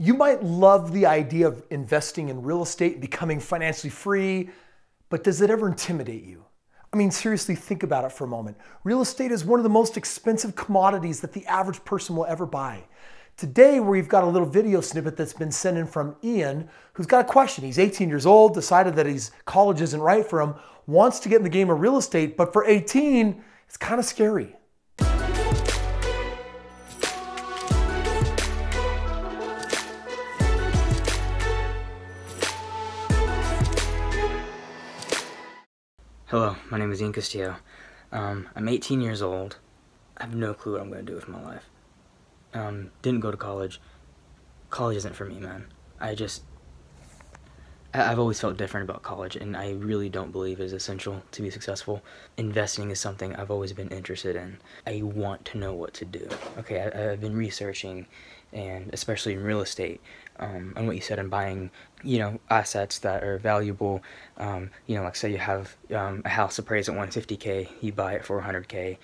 You might love the idea of investing in real estate and becoming financially free, but does it ever intimidate you? I mean, seriously, think about it for a moment. Real estate is one of the most expensive commodities that the average person will ever buy. Today, we've got a little video snippet that's been sent in from Ian, who's got a question. He's 18 years old, decided that college isn't right for him, wants to get in the game of real estate, but for 18, it's kind of scary. Hello, my name is Ian Castillo. I'm 18 years old. I have no clue what I'm going to do with my life. Didn't go to college. College isn't for me, man. I've always felt different about college, and I really don't believe it's essential to be successful. Investing is something I've always been interested in. I want to know what to do. Okay, I've been researching, and especially in real estate, on what you said, in buying, assets that are valuable. Like say you have a house appraised at $150K, you buy it for $100K.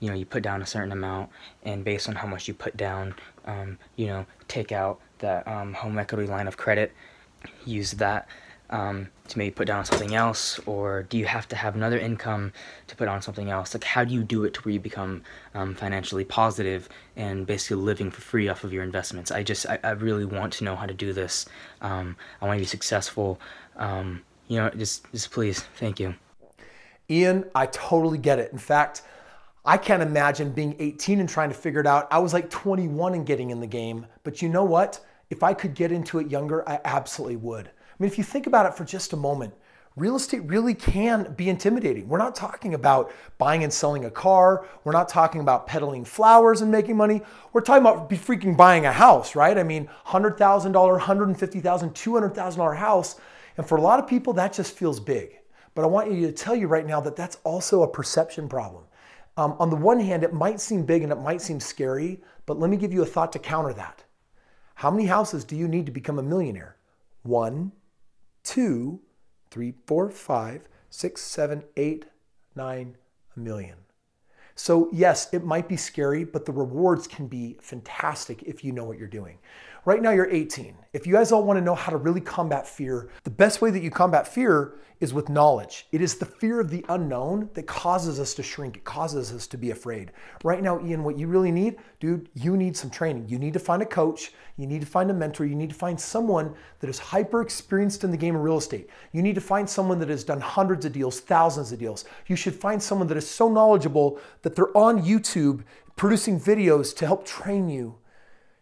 You put down a certain amount, and based on how much you put down, take out that home equity line of credit, use that to maybe put down something else, or do you have to have another income to put on something else? Like, how do you do it to where you become financially positive and basically living for free off of your investments? I really want to know how to do this. I want to be successful. Just please, thank you. Ian, I totally get it. In fact, I can't imagine being 18 and trying to figure it out. I was like 21 and getting in the game, but you know what? If I could get into it younger, I absolutely would. I mean, if you think about it for just a moment, real estate really can be intimidating. We're not talking about buying and selling a car. We're not talking about peddling flowers and making money. We're talking about freaking buying a house, right? I mean, $100,000, $150,000, $200,000 house. And for a lot of people, that just feels big. But I want you to tell you right now that that's also a perception problem. On the one hand, it might seem big and it might seem scary, but let me give you a thought to counter that. How many houses do you need to become a millionaire? 1, 2, 3, 4, 5, 6, 7, 8, 9, a million. So yes, it might be scary, but the rewards can be fantastic if you know what you're doing. Right now you're 18. If you guys all want to know how to really combat fear, the best way that you combat fear is with knowledge. It is the fear of the unknown that causes us to shrink. It causes us to be afraid. Right now, Ian, what you really need, dude, you need some training. You need to find a coach. You need to find a mentor. You need to find someone that is hyper experienced in the game of real estate. You need to find someone that has done hundreds of deals, thousands of deals. You should find someone that is so knowledgeable that they're on YouTube producing videos to help train you.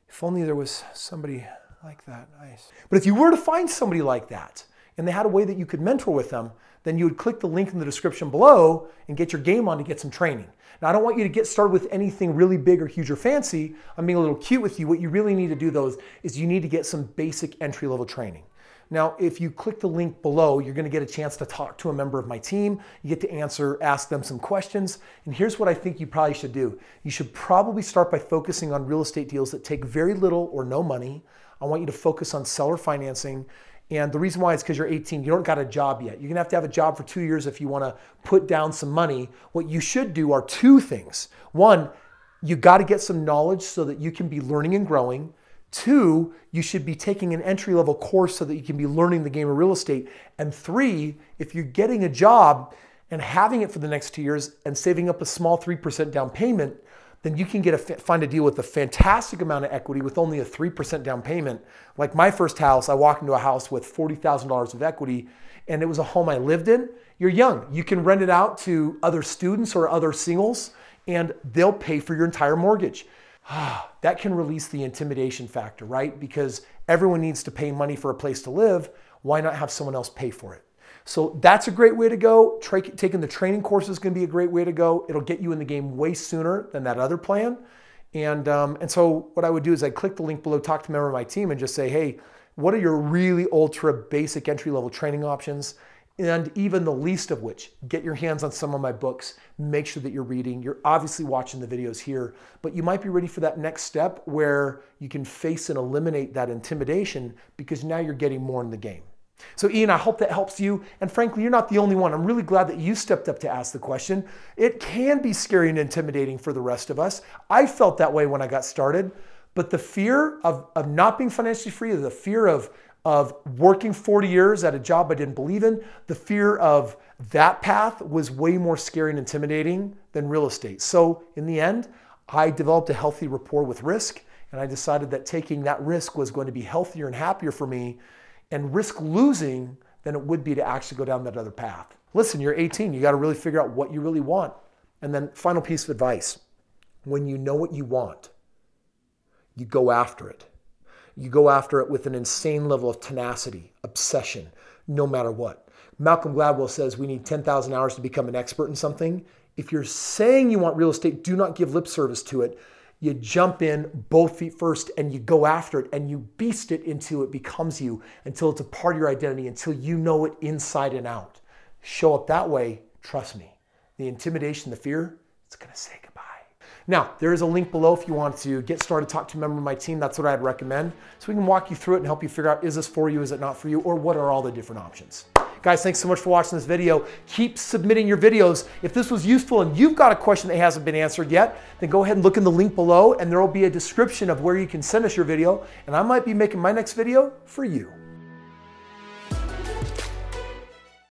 If only there was somebody like that. Nice. But if you were to find somebody like that, and they had a way that you could mentor with them, then you would click the link in the description below and get your game on to get some training. Now, I don't want you to get started with anything really big or huge or fancy. I'm being a little cute with you. What you really need to do, though, is you need to get some basic entry-level training. Now, if you click the link below, you're going to get a chance to talk to a member of my team. You get to ask them some questions. And here's what I think you probably should do. You should probably start by focusing on real estate deals that take very little or no money. I want you to focus on seller financing. And the reason why is because you're 18, you don't got a job yet. You're gonna have a job for 2 years if you wanna put down some money. What you should do are two things. One, you gotta get some knowledge so that you can be learning and growing. Two, you should be taking an entry-level course so that you can be learning the game of real estate. And three, if you're getting a job and having it for the next 2 years and saving up a small 3% down payment, then you can find a deal with a fantastic amount of equity with only a 3% down payment. Like my first house, I walked into a house with $40,000 of equity, and it was a home I lived in. You're young. You can rent it out to other students or other singles, and they'll pay for your entire mortgage. That can release the intimidation factor, right? Because everyone needs to pay money for a place to live. Why not have someone else pay for it? So that's a great way to go. Taking the training course is going to be a great way to go. It'll get you in the game way sooner than that other plan. And so what I would do is I'd click the link below, talk to a member of my team and just say, hey, what are your really ultra basic entry-level training options? And even the least of which, get your hands on some of my books. Make sure that you're reading. You're obviously watching the videos here, but you might be ready for that next step where you can face and eliminate that intimidation because now you're getting more in the game. So Ian, I hope that helps you. And frankly, you're not the only one. I'm really glad that you stepped up to ask the question. It can be scary and intimidating for the rest of us. I felt that way when I got started, But the fear of not being financially free, the fear of working 40 years at a job I didn't believe in, the fear of that path was way more scary and intimidating than real estate. So in the end, I developed a healthy rapport with risk, and I decided that taking that risk was going to be healthier and happier for me and risk losing than it would be to actually go down that other path. Listen, you're 18. You got to really figure out what you really want. And then final piece of advice, when you know what you want, you go after it. You go after it with an insane level of tenacity, obsession, no matter what. Malcolm Gladwell says we need 10,000 hours to become an expert in something. If you're saying you want real estate, do not give lip service to it. You jump in both feet first and you go after it and you beast it until it becomes you, until it's a part of your identity, until you know it inside and out. Show up that way, trust me. The intimidation, the fear, it's gonna say goodbye. Now, there is a link below if you want to get started, talk to a member of my team. That's what I'd recommend. So we can walk you through it and help you figure out, is this for you, is it not for you, or what are all the different options? Guys, thanks so much for watching this video. Keep submitting your videos. If this was useful and you've got a question that hasn't been answered yet, then go ahead and look in the link below and there will be a description of where you can send us your video, and I might be making my next video for you.